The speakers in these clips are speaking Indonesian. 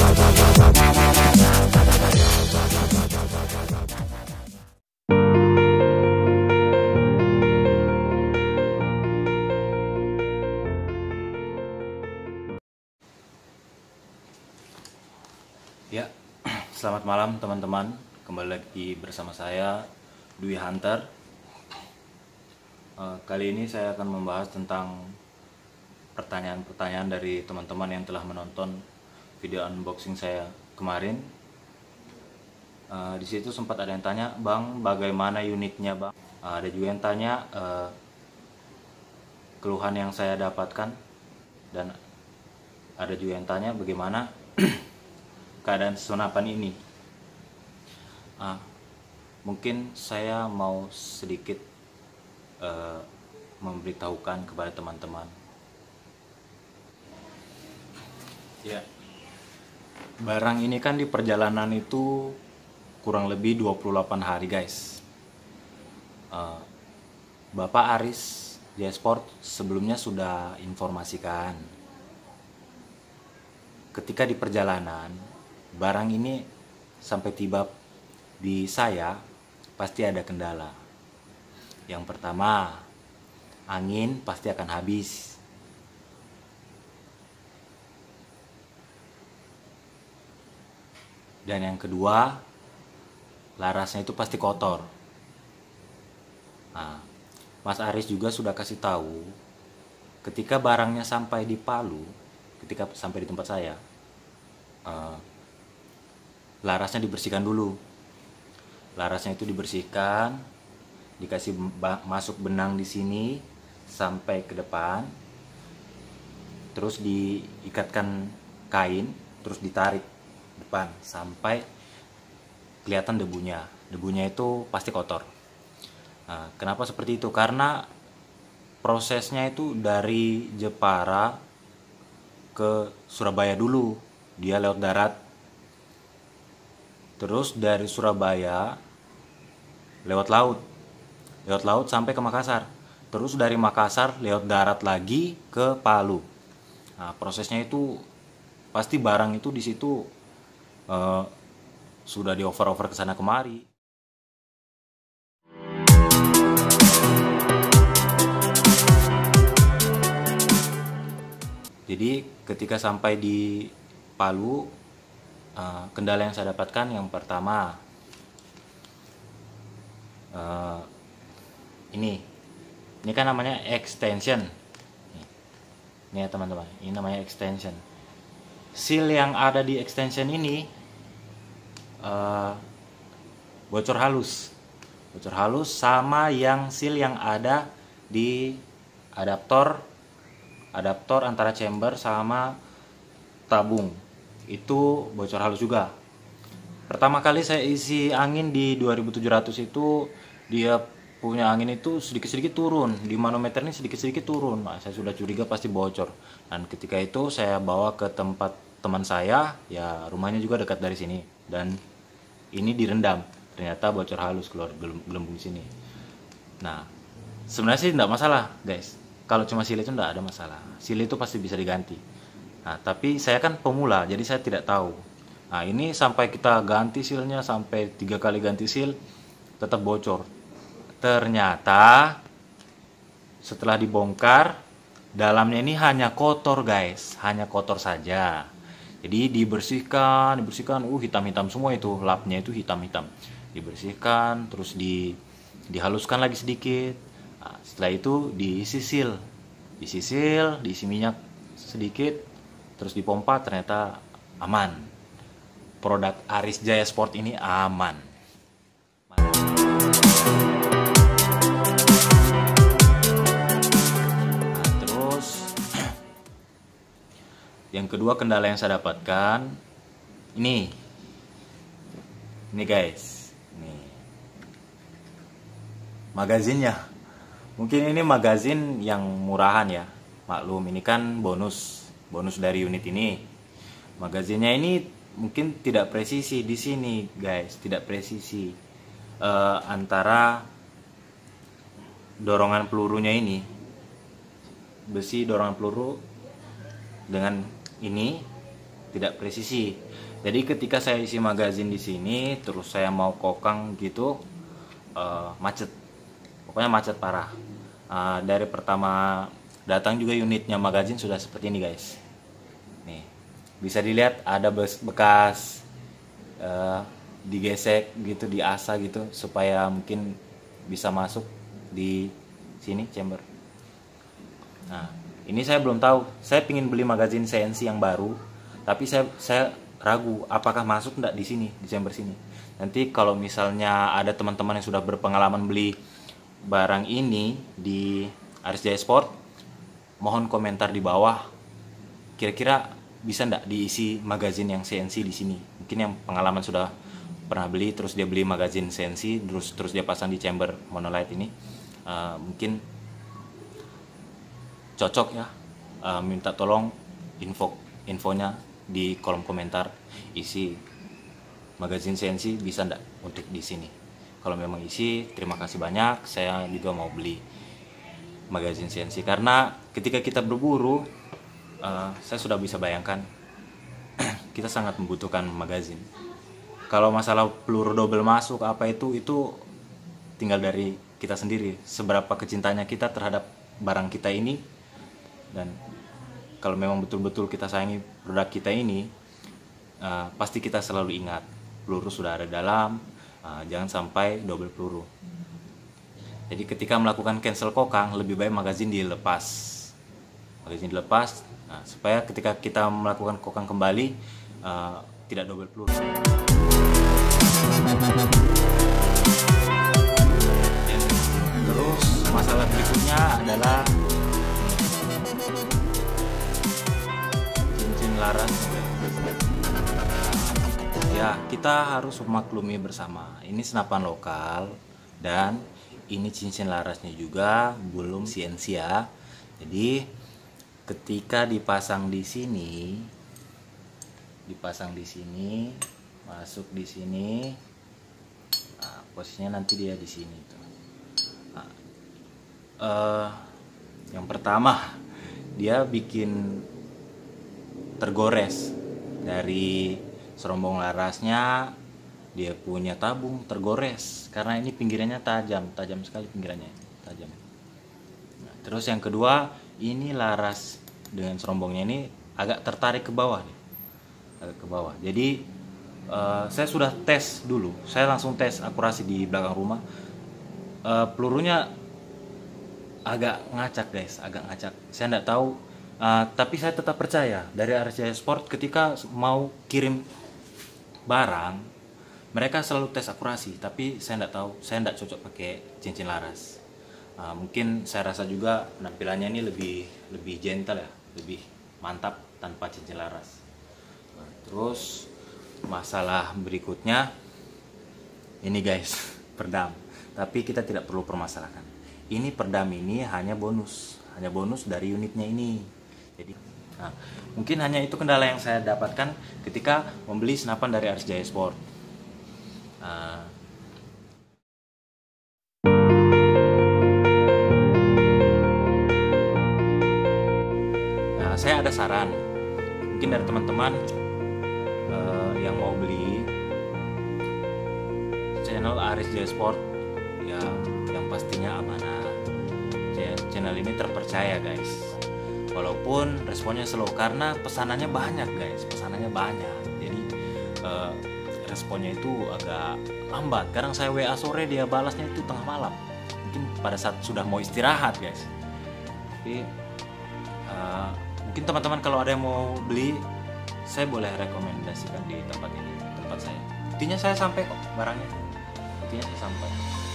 Ya, selamat malam teman-teman. Kembali lagi bersama saya, Dwi Hunter. Kali ini saya akan membahas tentang pertanyaan-pertanyaan dari teman-teman yang telah menonton video unboxing saya kemarin. Di situ sempat ada yang tanya, "Bang, bagaimana unitnya, Bang?" Ada juga yang tanya keluhan yang saya dapatkan, dan ada juga yang tanya bagaimana keadaan senapan ini. Mungkin saya mau sedikit memberitahukan kepada teman-teman. Ya, barang ini kan di perjalanan itu kurang lebih 28 hari, guys. Bapak Aris J-Sport sebelumnya sudah informasikan, ketika di perjalanan barang ini sampai tiba di saya pasti ada kendala. Yang pertama, angin pasti akan habis. Dan yang kedua, larasnya itu pasti kotor. Mas Aris juga sudah kasih tahu, ketika barangnya sampai di Palu, ketika sampai di tempat saya, larasnya dibersihkan dulu. Larasnya itu dibersihkan, dikasih masuk benang di sini sampai ke depan, terus diikatkan kain, terus ditarik depan sampai kelihatan debunya. Debunya itu pasti kotor. Kenapa seperti itu? Karena prosesnya itu dari Jepara ke Surabaya dulu, dia lewat darat. Terus dari Surabaya lewat laut sampai ke Makassar. Terus dari Makassar lewat darat lagi ke Palu. Prosesnya itu pasti barang itu di situ sudah diover ke sana kemari. Jadi ketika sampai di Palu, kendala yang saya dapatkan yang pertama, ini kan namanya extension. Ini ya teman-teman, ini namanya extension. Seal yang ada di extension ini bocor halus sama yang seal yang ada di adaptor antara chamber sama tabung itu bocor halus juga. Pertama kali saya isi angin di 2700 itu, dia punya angin itu sedikit-sedikit turun, di manometer ini sedikit-sedikit turun. Saya sudah curiga pasti bocor. Dan ketika itu saya bawa ke tempat teman saya, ya rumahnya juga dekat dari sini, dan ini direndam. Ternyata bocor halus keluar gelembung di sini. Nah, sebenarnya sih tidak masalah, guys. Kalau cuma seal itu tidak ada masalah. Seal itu pasti bisa diganti. Nah, tapi saya kan pemula, jadi saya tidak tahu. Nah, ini sampai kita ganti sealnya, sampai 3 kali ganti seal, tetap bocor. Ternyata setelah dibongkar, dalamnya ini hanya kotor, guys. Hanya kotor saja. Jadi dibersihkan, hitam-hitam semua itu, lapnya itu hitam-hitam. Dibersihkan, terus dihaluskan lagi sedikit. Nah, setelah itu diisi seal, diisi minyak sedikit, terus dipompa, ternyata aman. Produk Aris Jaya Sport ini aman. Nah, terus yang kedua kendala yang saya dapatkan ini guys, nih magazinnya. Mungkin ini magazin yang murahan ya, maklum ini kan bonus dari unit ini. Magazinnya ini mungkin tidak presisi di sini, guys, tidak presisi antara dorongan pelurunya ini, besi dorongan peluru dengan ini tidak presisi. Jadi ketika saya isi magazin di sini, terus saya mau kokang gitu, macet. Pokoknya macet parah. Dari pertama datang juga unitnya magazin sudah seperti ini guys. Nih, bisa dilihat ada bekas digesek gitu, diasah gitu supaya mungkin bisa masuk di sini chamber. Nah, ini saya belum tahu. Saya pingin beli magazin CNC yang baru, tapi saya ragu apakah masuk enggak di sini, di chamber sini. Nanti kalau misalnya ada teman-teman yang sudah berpengalaman beli barang ini di Aris Jaya Sport, mohon komentar di bawah. Kira-kira bisa enggak diisi magazin yang CNC di sini? Mungkin yang pengalaman sudah pernah beli, terus dia beli magazin CNC, terus dia pasang di chamber monolith ini, mungkin cocok ya. Minta tolong infonya di kolom komentar, isi magazin CNC bisa enggak untuk di sini. Kalau memang isi, terima kasih banyak. Saya juga mau beli magazin CNC karena ketika kita berburu, saya sudah bisa bayangkan kita sangat membutuhkan magazin. Kalau masalah peluru double masuk apa itu tinggal dari kita sendiri, seberapa kecintanya kita terhadap barang kita ini. Dan kalau memang betul-betul kita sayangi produk kita ini, pasti kita selalu ingat peluru sudah ada dalam, jangan sampai double peluru. Jadi ketika melakukan cancel kokang, lebih baik magazin dilepas, supaya ketika kita melakukan kokang kembali, tidak double peluru. Terus masalah berikutnya adalah cincin laras. Ya, kita harus memaklumi bersama. Ini senapan lokal dan ini cincin larasnya juga belum CNC ya. Jadi ketika dipasang di sini, masuk di sini, posisinya nanti dia di sini tuh. Yang pertama, dia bikin tergores dari serombong larasnya, dia punya tabung tergores karena ini pinggirannya tajam sekali pinggirannya, tajam. Nah, terus yang kedua, ini laras dengan serombongnya ini agak tertarik ke bawah nih, agak ke bawah. Jadi saya sudah tes dulu, saya langsung tes akurasi di belakang rumah. Pelurunya agak ngacak guys, agak ngacak. Saya tidak tahu, tapi saya tetap percaya dari Aris Jaya Sport ketika mau kirim barang, mereka selalu tes akurasi. Tapi saya tidak tahu, saya tidak cocok pakai cincin laras. Mungkin saya rasa juga penampilannya ini lebih gentle ya, lebih mantap tanpa cincin laras. Terus masalah berikutnya ini guys, perdam. Tapi kita tidak perlu permasalahkan. Ini perdam ini hanya bonus dari unitnya ini. Jadi, mungkin hanya itu kendala yang saya dapatkan ketika membeli senapan dari Aris Jaya Sport. Saya ada saran, mungkin dari teman-teman yang mau beli channel Aris Jaya Sport ya, yang pastinya amanah. Channel ini terpercaya guys, walaupun responnya slow karena pesanannya banyak guys, jadi responnya itu agak lambat. Kadang saya WA sore, dia balasnya itu tengah malam, mungkin pada saat sudah mau istirahat guys. Tapi mungkin teman-teman kalau ada yang mau beli, saya boleh rekomendasikan di tempat ini, tempat saya. Intinya saya sampai kok barangnya, intinya saya sampai.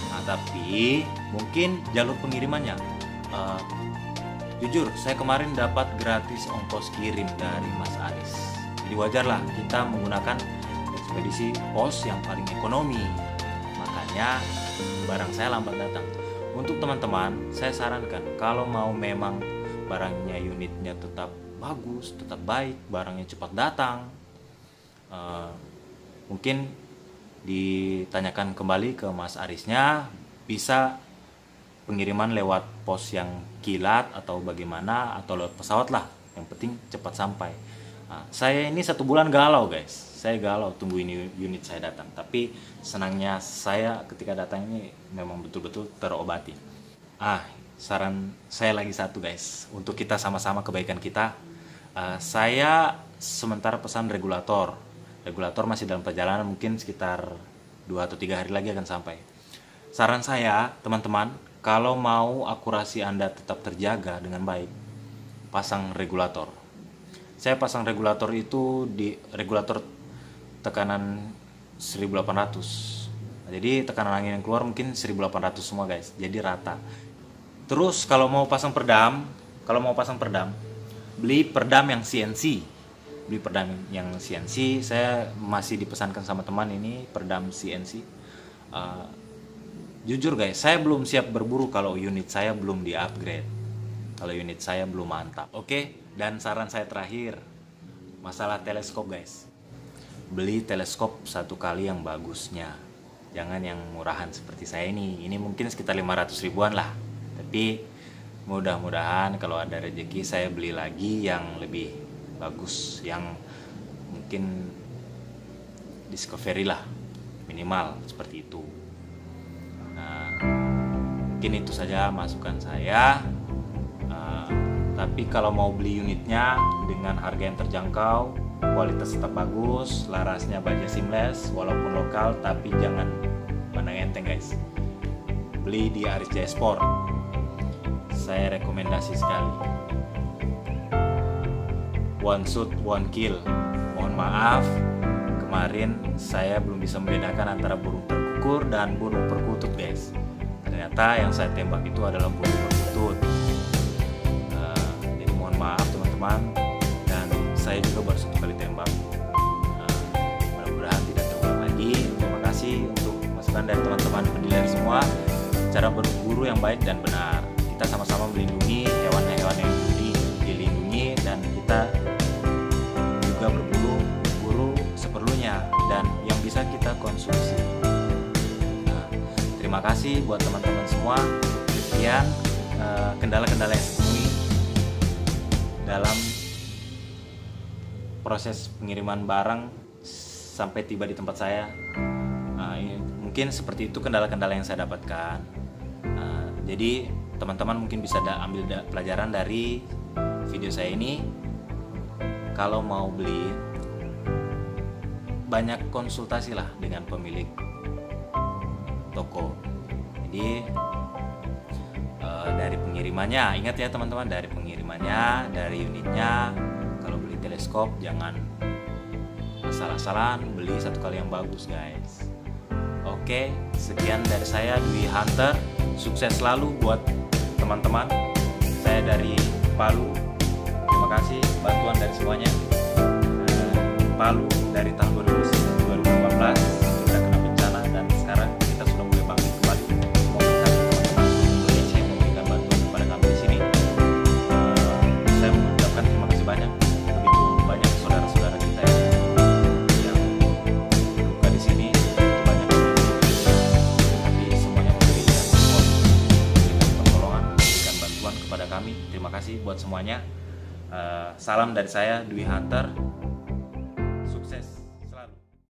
Nah, tapi mungkin jalur pengirimannya, jujur saya kemarin dapat gratis ongkos kirim dari Mas Aris. Jadi wajarlah kita menggunakan ekspedisi pos yang paling ekonomi, makanya barang saya lambat datang. Untuk teman-teman, saya sarankan kalau mau memang barangnya, unitnya tetap bagus, tetap baik, barangnya cepat datang, mungkin ditanyakan kembali ke Mas Arisnya, bisa pengiriman lewat pos yang kilat atau bagaimana, atau lewat pesawat lah, yang penting cepat sampai. Nah, saya ini 1 bulan galau guys, saya galau tunggu ini unit saya datang. Tapi senangnya saya ketika datang ini memang betul-betul terobati. Saran saya lagi satu guys, untuk kita sama-sama kebaikan kita. Saya sementara pesan regulator. Regulator masih dalam perjalanan, mungkin sekitar 2 atau 3 hari lagi akan sampai. Saran saya teman-teman, kalau mau akurasi Anda tetap terjaga dengan baik, pasang regulator. Saya pasang regulator itu di regulator tekanan 1800. Jadi tekanan angin yang keluar mungkin 1800 semua guys. Jadi rata. Terus kalau mau pasang perdam, beli perdam yang CNC. Beli perdam yang CNC, saya masih dipesankan sama teman ini perdam CNC. Jujur guys, saya belum siap berburu kalau unit saya belum di-upgrade. Kalau unit saya belum mantap. Oke, dan saran saya terakhir, masalah teleskop guys. Beli teleskop 1 kali yang bagusnya. Jangan yang murahan seperti saya ini. Ini mungkin sekitar 500 ribuan lah. Tapi mudah-mudahan kalau ada rezeki saya beli lagi yang lebih bagus, yang mungkin Discovery lah, minimal seperti itu. Nah, mungkin itu saja masukan saya. Tapi kalau mau beli unitnya dengan harga yang terjangkau, kualitas tetap bagus, larasnya baja seamless, walaupun lokal, tapi jangan pandang enteng guys. Beli di Aris Jaya Sport, saya rekomendasi sekali. One shoot, one kill. Mohon maaf, kemarin saya belum bisa membedakan antara burung terkukur dan burung perkutut guys. Ternyata yang saya tembak itu adalah burung perkutut. Jadi mohon maaf teman-teman, dan saya juga baru 1 kali tembak. Mudah-mudahan tidak terulang lagi. Terima kasih untuk masukan dari teman-teman penilai semua. Cara berburu yang baik dan benar. Kita sama-sama melindungi hewan-hewan yang dilindungi, dan kita juga berburu seperlunya dan yang bisa kita konsumsi. Terima kasih buat teman-teman semua. Sekian kendala-kendala yang saya temui dalam proses pengiriman barang sampai tiba di tempat saya. Mungkin seperti itu kendala-kendala yang saya dapatkan. Jadi teman-teman mungkin bisa ambil pelajaran dari video saya ini. Kalau mau beli, banyak konsultasi lah dengan pemilik toko. Jadi dari pengirimannya, ingat ya teman-teman, dari pengirimannya, dari unitnya. Kalau beli teleskop jangan asal-asalan, beli 1 kali yang bagus guys. Oke, sekian dari saya, Dwi Hunter. Sukses selalu buat teman-teman. Saya dari Palu. Terima kasih bantuan dari semuanya. Palu dari tahun 2014 kita kena bencana, dan sekarang kita sudah mulai bangkit kembali. Mau mencari teman-teman Indonesia yang memberikan bantuan kepada kami di sini. Saya mengucapkan terima kasih banyak. Begitu banyak saudara-saudara kita yang luka di sini, banyak tapi semuanya memberikan support, memberikan pertolongan, memberikan bantuan kepada kami. Terima kasih buat semuanya. Salam dari saya, Dwi Hunter.